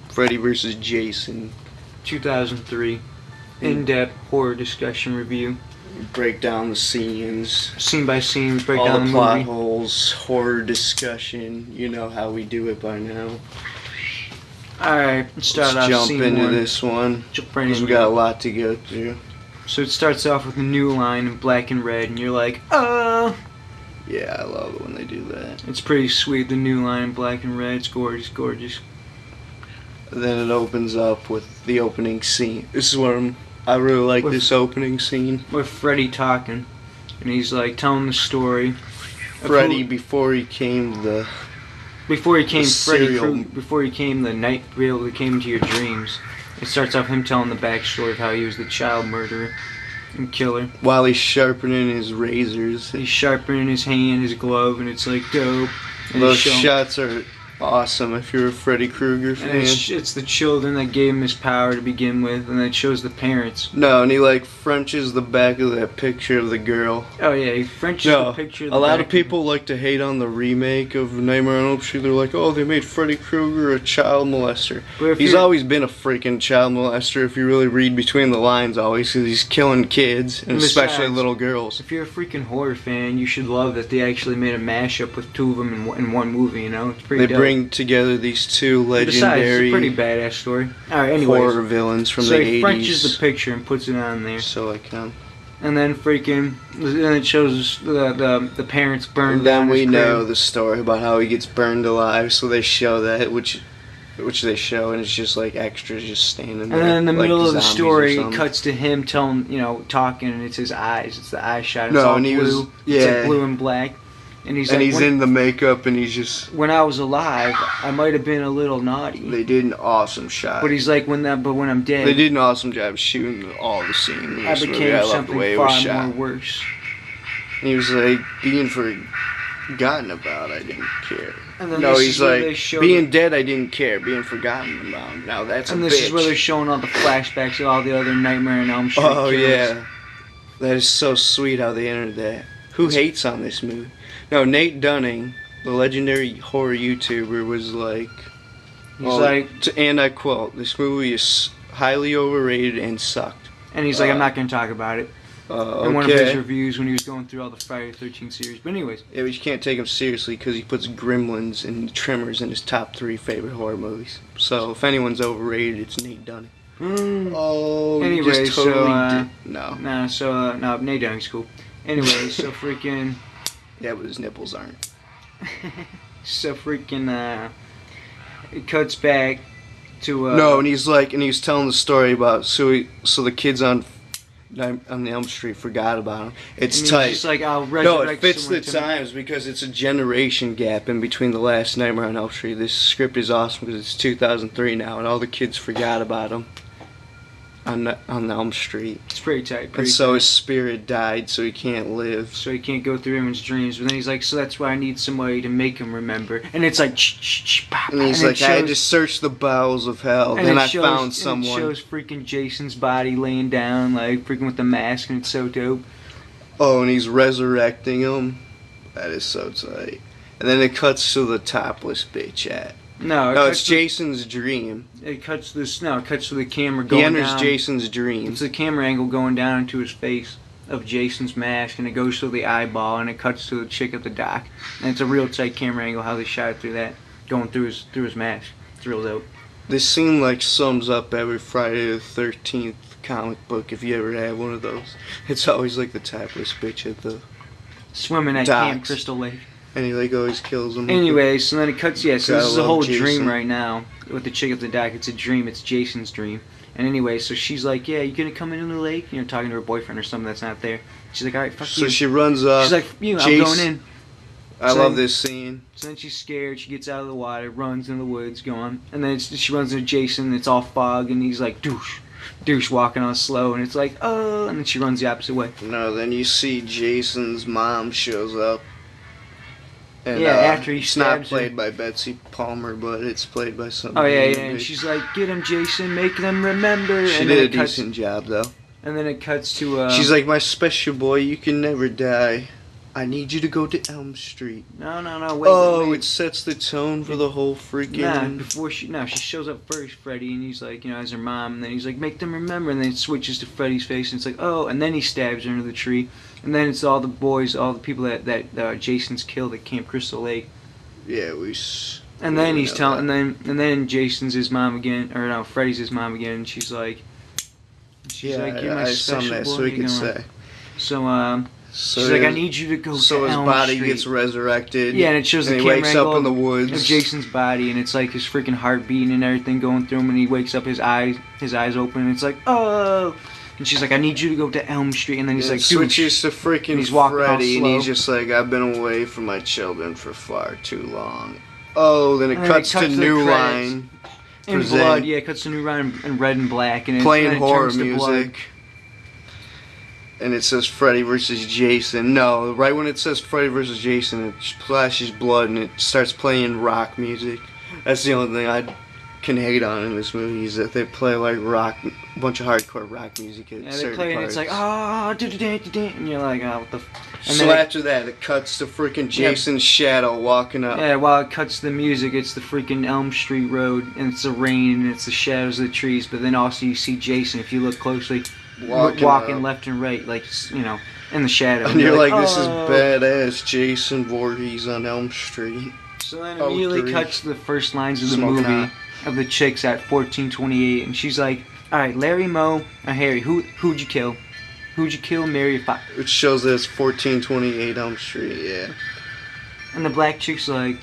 Freddy vs. Jason. 2003. In-depth horror discussion review. Break down the scenes. Scene by scene, break all down the the plot movie. holes, horror discussion. You know how we do it by now. Alright, let's start off jump scene into one. this one. Jump right Because we into got a it. lot to go through. So it starts off with a new line in black and red, and you're like, Yeah, I love it when they do that. It's pretty sweet, the new line in black and red. It's gorgeous, gorgeous. Then it opens up with the opening scene. This is what I really like this opening scene. With Freddy talking, and he's like telling the story. Freddy before he came Freddy before he came the night real that came into your dreams. It starts off him telling the backstory of how he was the child murderer and killer. While he's sharpening his razors. He's sharpening his hand, his glove, and it's like dope. And those shots are awesome if you're a Freddy Krueger fan. And it's the children that gave him his power to begin with, and then it shows the parents. No, and he like Frenches the back of that picture of the girl. Oh yeah, he Frenches the picture of the a lot back of people like to hate on the remake of Nightmare on Elm Street. They're like, oh, they made Freddy Krueger a child molester. He's always been a freaking child molester if you really read between the lines always, because he's killing kids, and especially little girls. If you're a freaking horror fan, you should love that they actually made a mashup with two of them in one movie, you know? It's pretty dope. Bring together these two legendary it's a pretty badass story. Alright, anyways. Horror villains from the 80s. So he Frenches the picture and puts it on there. So I can. And then then it shows the parents burned down Then we his know crib. the story about how he gets burned alive, so they show that, which they show, and it's just like extras just standing there. And then in the middle of the story, it cuts to him talking, and it's his eyes. It's the eye shot. It's No, all and he blue. was It's like blue and black. And he's in the makeup, and he's just. When I was alive, I might have been a little naughty. They did an awesome shot. But he's like, when I'm dead. They did an awesome job shooting all the scenes. I became something far more worse. And he was like, being forgotten about, I didn't care. And then he's like, being dead, I didn't care. Being forgotten about, now that's a bitch. And this is where they're showing all the flashbacks of all the other Nightmare on Elm Street kills. yeah. That is so sweet how they entered that. Who hates on this movie? No, Nate Dunning, the legendary horror YouTuber, was like... and I quote, this movie is highly overrated and sucked. And he's like, I'm not going to talk about it. In one of his reviews when he was going through all the Friday the 13th series. But anyways. Yeah, but you can't take him seriously because he puts Gremlins and Tremors in his top 3 favorite horror movies. So if anyone's overrated, it's Nate Dunning. Oh, anyway, just totally no, Nate Dunning's cool. Anyway, so freaking... Yeah, but his nipples aren't. So freaking, it cuts back to, No, and he's telling the story about, so the kids on the Elm Street forgot about him. It's tight. Just like, I'll resurrect it fits the times because it's a generation gap in between the last Nightmare on Elm Street. This script is awesome because it's 2003 now, and all the kids forgot about him on Elm Street. It's pretty tight. So his spirit died, so he can't live. So he can't go through everyone's dreams. But then he's like, so that's why I need somebody to make him remember. And it's like, and he's like, I had to search the bowels of hell. Then I found someone. And it shows freaking Jason's body laying down, like freaking with the mask, and it's so dope. Oh, and he's resurrecting him. That is so tight. And then it cuts to the topless bitch at. No, it's Jason's dream. It cuts to the camera going down. He enters Jason's dream. It's the camera angle going down into his face of Jason's mask, and it goes through the eyeball, and it cuts to the chick at the dock. And it's a real tight camera angle how they shot it through that, going through his mask. It's real dope. This scene like sums up every Friday the 13th comic book if you ever had one of those. It's always like the topless bitch at the swimming at Camp Crystal Lake. And he like always kills him. Anyway, so then it cuts. Yeah, so this is a whole dream right now with the chick at the dock. It's a dream. It's Jason's dream. And anyway, so she's like, "Yeah, you gonna come into the lake?" You know, talking to her boyfriend or something that's not there. She's like, "All right, fuck you." So she runs up. She's like, I'm going in." I love this scene. So then she's scared. She gets out of the water, runs in the woods, going, and then she runs into Jason. It's all fog, and he's like, douche, walking on slow, and it's like, oh, and then she runs the opposite way. No, then you see Jason's mom shows up. And, after he it's not stabs played her. by Betsy Palmer, but it's played by somebody. Oh yeah, and she's like, "Get him, Jason, make them remember." She did a decent job, though. And then it cuts to. She's like, "My special boy, you can never die." I need you to go to Elm Street. No, wait. Oh, it sets the tone for the whole freaking... She shows up first, Freddy, and he's like, as her mom, and then he's like, make them remember, and then it switches to Freddy's face, and it's like, oh, and then he stabs her into the tree, and then it's all the boys, all the people that Jason's killed at Camp Crystal Lake. Yeah, and then he's telling, and then Jason's his mom again, or no, Freddy's his mom again, and she's like, you're my special boy. So he could say. So she's like, I need you to go to Elm Street. So his body gets resurrected. Yeah, and it shows the camera wakes up in the woods of Jason's body, and it's like his freaking heart beating and everything going through him, and he wakes up, his eyes open, and it's like, oh. And she's like, I need you to go to Elm Street, and then he's like, dude. Switches to freaking Freddy, and he's just like, I've been away from my children for far too long. Oh, then it cuts to New Line. In blood, yeah, it cuts to New Line in red and black, and playing horror music. And it says Freddy versus Jason. No, right when it says Freddy versus Jason, it splashes blood and it starts playing rock music. That's the only thing I can hate on in this movie, is that they play like a bunch of hardcore rock music at certain parts. And it's like, and you're like, oh, what the... So after that, it cuts to freaking Jason's shadow walking up. Yeah, while it cuts to the music, it's the freaking Elm Street Road, and it's the rain, and it's the shadows of the trees, but then also you see Jason, if you look closely, walking left and right, like, in the shadow. And you're like, this is badass Jason Voorhees on Elm Street. So then immediately cuts to the first lines of the movie of the chicks at 1428, and she's like, alright, Larry, Moe, or Harry, who'd you kill? Who'd you kill, Mary, or Fox? Which shows that it's 1428 Elm Street, yeah. And the black chick's like,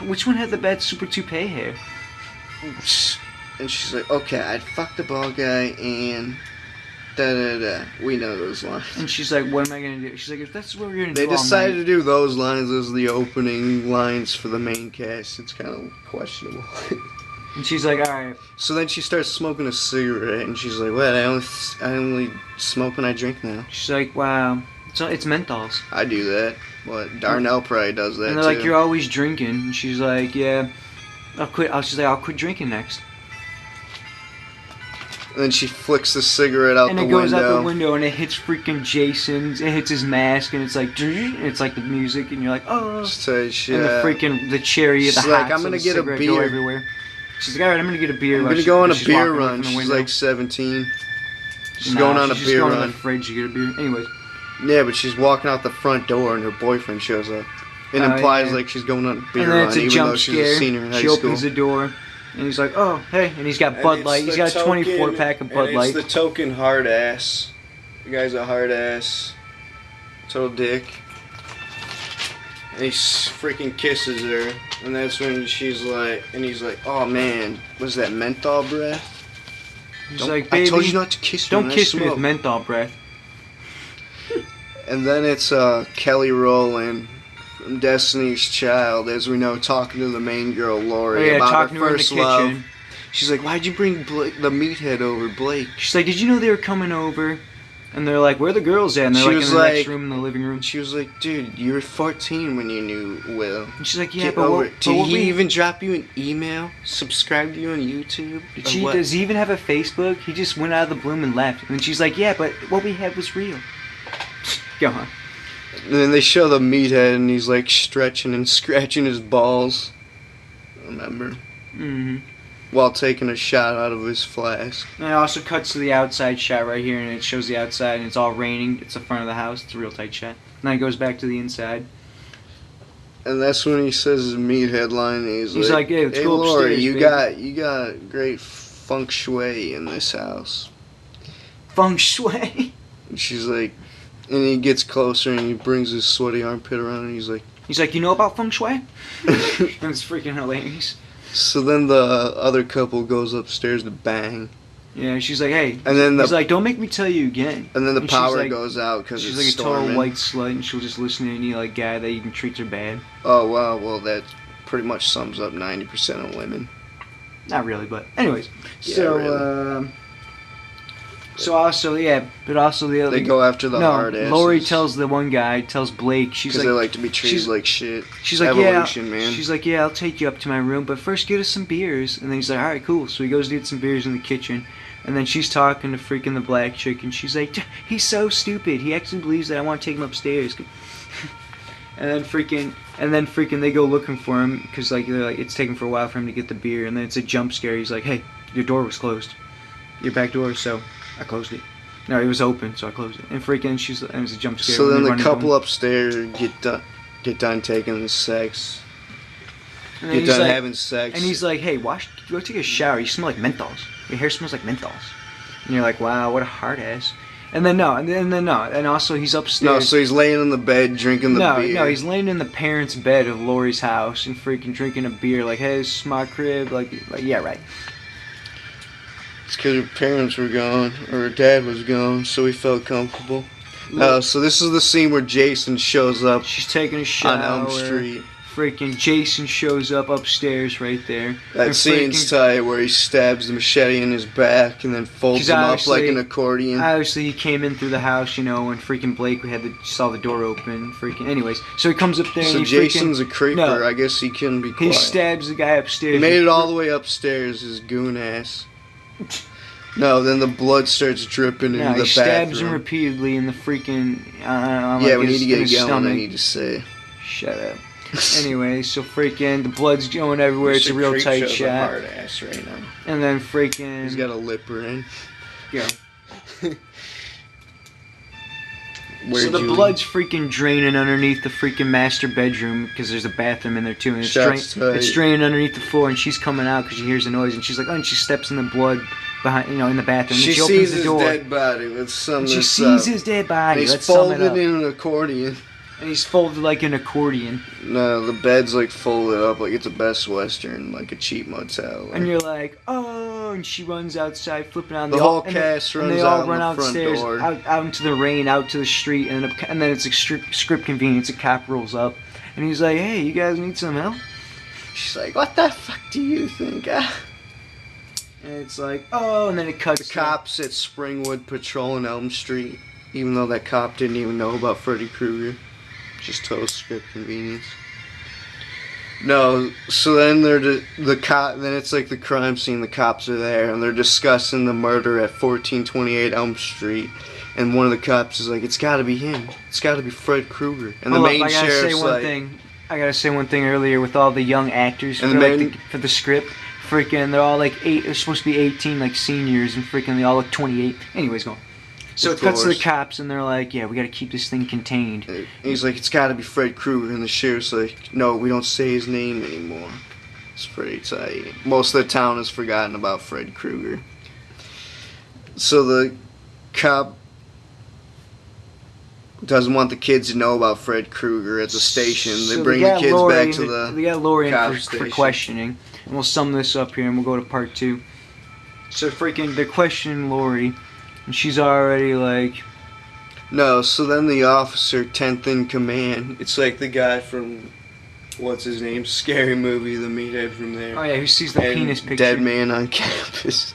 which one had the bad super toupee hair? And she's like, okay, I'd fuck the bald guy and da-da-da. We know those lines. And she's like, what am I going to do? She's like, if that's what we're going to do They decided to do those lines as the opening lines for the main cast. It's kind of questionable. And she's like, alright. So then she starts smoking a cigarette, and she's like, what, I only smoke when I drink now. She's like, wow, it's menthols. I do that. What, Darnell probably does that, and they're like, you're always drinking. And she's like, yeah, I'll quit. She's like, I'll quit drinking next. And then she flicks the cigarette out the window. And it goes out the window, and it hits freaking Jason's. It hits his mask, and it's like, the music, and you're like, oh. So and the freaking, the cherry of the hot. Like, I'm going to get a beer. Everywhere. She's like, alright, I'm going to get a beer. I'm going to go on a beer run. She's like 17. She's going on a beer run. She's going to the fridge to get a beer. Anyways. Yeah, but she's walking out the front door, and her boyfriend shows up. It implies like she's going on a beer run, even though she's a senior in high school. She opens the door, and he's like, oh, hey. And he's got Bud Light. He's got a 24-pack of Bud Light. It's the token hard ass. The guy's a hard ass. Total dick. And he freaking kisses her. And that's when she's like, and he's like, oh man, was that menthol breath? He's like, baby, I told you not to kiss me. Don't kiss me with menthol breath. And then it's Kelly Rowland from Destiny's Child, as we know, talking to the main girl, Lori, about her first love. She's like, why'd you bring the meathead over, Blake? She's like, did you know they were coming over? And they're like, where are the girls at? And they're like in the next room in the living room. She was like, dude, you were 14 when you knew Will. And she's like, yeah, but did he even drop you an email? Subscribe to you on YouTube? Does he even have a Facebook? He just went out of the bloom and left. And she's like, yeah, but what we had was real. Go on. And then they show the meathead, and he's like stretching and scratching his balls. Remember? Mm-hmm. While taking a shot out of his flask. And it also cuts to the outside shot right here, and it shows the outside, and it's all raining. It's the front of the house. It's a real tight shot. And then it goes back to the inside. And that's when he says his meathead line. He's like, hey, let's go Lori, upstairs, you got great feng shui in this house. Feng shui? And she's like, and he gets closer, and he brings his sweaty armpit around, and he's like, you know about feng shui? That's freaking hilarious. So then the other couple goes upstairs to bang. Yeah, she's like, hey. And then he's like, don't make me tell you again. And then the power goes out because it's she's like storming. a total white slut, and she'll just listen to any like guy that even treats her bad. Oh, wow. Well, that pretty much sums up 90% of women. Not really, but anyways. Yeah, so, really. So also, but also the other. They go after the hard asses. Lori tells the one guy, tells Blake, she's like, they like to be treated like shit. She's like, Evolution, man. She's like, yeah, I'll take you up to my room, but first get us some beers. And then he's like, all right, cool. So he goes to get some beers in the kitchen, and then she's talking to freaking the black chick, and she's like, he's so stupid. He actually believes that I want to take him upstairs. And then freaking they go looking for him because like they're like it's taking for a while for him to get the beer, and then it's a jump scare. He's like, hey, your door was closed, your back door, so I closed it. No, it was open, so I closed it. And freaking and it was a jump scare. So then the couple upstairs get done taking the sex. Get done having sex. And he's like, hey, go take a shower. You smell like menthols. Your hair smells like menthols. And you're like, wow, what a hard ass. And then and also he's upstairs. No, so he's laying in the bed drinking the beer. No, he's laying in the parents' bed of Lori's house and freaking drinking a beer. Like, hey, this is my crib. Like yeah, right. It's because her parents were gone, or her dad was gone, so he felt comfortable. So this is the scene where Jason shows up. She's taking a shower on Elm Street. Freaking Jason shows up upstairs right there. That scene's tight where he stabs the machete in his back and then folds him up like an accordion. Obviously, he came in through the house, and freaking Blake saw the door open. Freaking, anyways, so he comes up there. So and Jason's a creeper. No, I guess he can be quiet. He stabs the guy upstairs. He made it all the way upstairs. His goon ass. No, then the blood starts dripping into the bathroom. He stabs him repeatedly in the freaking. We need to get going. I need to say. Shut up. Anyway, so freaking the blood's going everywhere. It's a real tight shot. Hard ass right now. And then freaking he's got a lipper in. Yeah. So the blood's freaking draining underneath the freaking master bedroom because there's a bathroom in there too, and it's draining underneath the floor. And she's coming out because she hears a noise, and she's like, oh, and she steps in the blood behind, in the bathroom. She opens the door. His dead body. Let's sum this up. She sees his dead body. He's folded in an accordion. And he's folded like an accordion. No, the bed's like folded up like it's a Best Western, like a cheap motel. And you're like, oh, and she runs outside, flipping out. The whole cast runs out. And they all run outstairs, out into the rain, out to the street, and then it's a script convenience. A cop rolls up, and he's like, hey, you guys need some help? She's like, what the fuck do you think? And it's like, oh, and then it cuts. The cops at Springwood patrolling Elm Street, even though that cop didn't even know about Freddy Krueger. Just total script convenience. No, so then then it's like the crime scene. The cops are there and they're discussing the murder at 1428 Elm Street. And one of the cops is like, "It's got to be him. It's got to be Fred Krueger." And the main sheriff's like, I gotta say one thing earlier with all the young actors for the script. Freaking, they're all like they're supposed to be 18, like seniors, and freaking they all look 28. Anyways, go on. So it cuts to the cops, and they're like, yeah, we got to keep this thing contained. And he's like, it's got to be Fred Krueger. And the sheriff's like, no, we don't say his name anymore. It's pretty tight. Most of the town has forgotten about Fred Krueger. So the cop doesn't want the kids to know about Fred Krueger at the station. They bring the kids back to the They got Lori in for questioning. And we'll sum this up here, and we'll go to part 2. So freaking, they're questioning Lori. And she's already like... No, so then the officer, 10th in command, it's like the guy from, what's his name, Scary Movie, the meathead from there. Oh yeah, who sees the penis picture. Dead man on campus.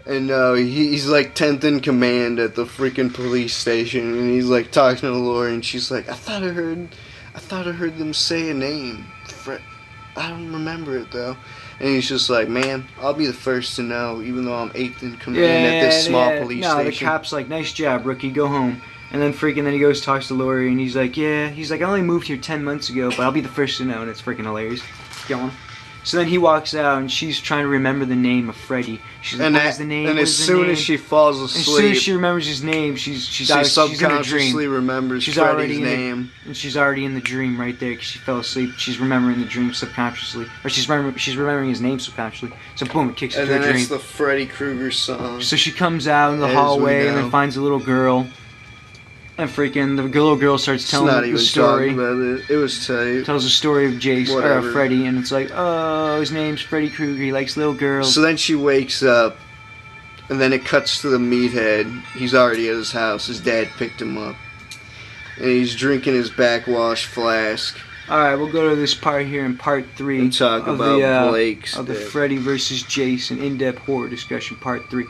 And he's like 10th in command at the freaking police station, and he's like talking to Lori, and she's like, I thought I heard them say a name. I don't remember it though. And he's just like, man, I'll be the first to know, even though I'm 8th in command at this small police station. No, the cop's like, nice job, rookie, go home. And then he goes talks to Lori, and he's like, I only moved here 10 months ago, but I'll be the first to know, and it's freaking hilarious. Go on. So then he walks out, and she's trying to remember the name of Freddy. She's like, what is the name? And as soon as she falls asleep... As soon as she remembers his name, she's subconsciously remembers Freddy's name. And she's already in the dream right there, because she fell asleep. She's remembering the dream subconsciously. Or she's remembering his name subconsciously. So boom, it kicks into her dream. And then it's the Freddy Krueger song. So she comes out in the hallway, and then finds a little girl. And freaking, the little girl starts telling the story. About it. It was tight. Tells the story of Jason, or Freddy, and it's like, oh, his name's Freddy Krueger. He likes little girls. So then she wakes up, and then it cuts to the meathead. He's already at his house. His dad picked him up, and he's drinking his backwash flask. All right, we'll go to this part here in part 3 and talk about Blake's of the Freddy versus Jason in-depth horror discussion, part 3.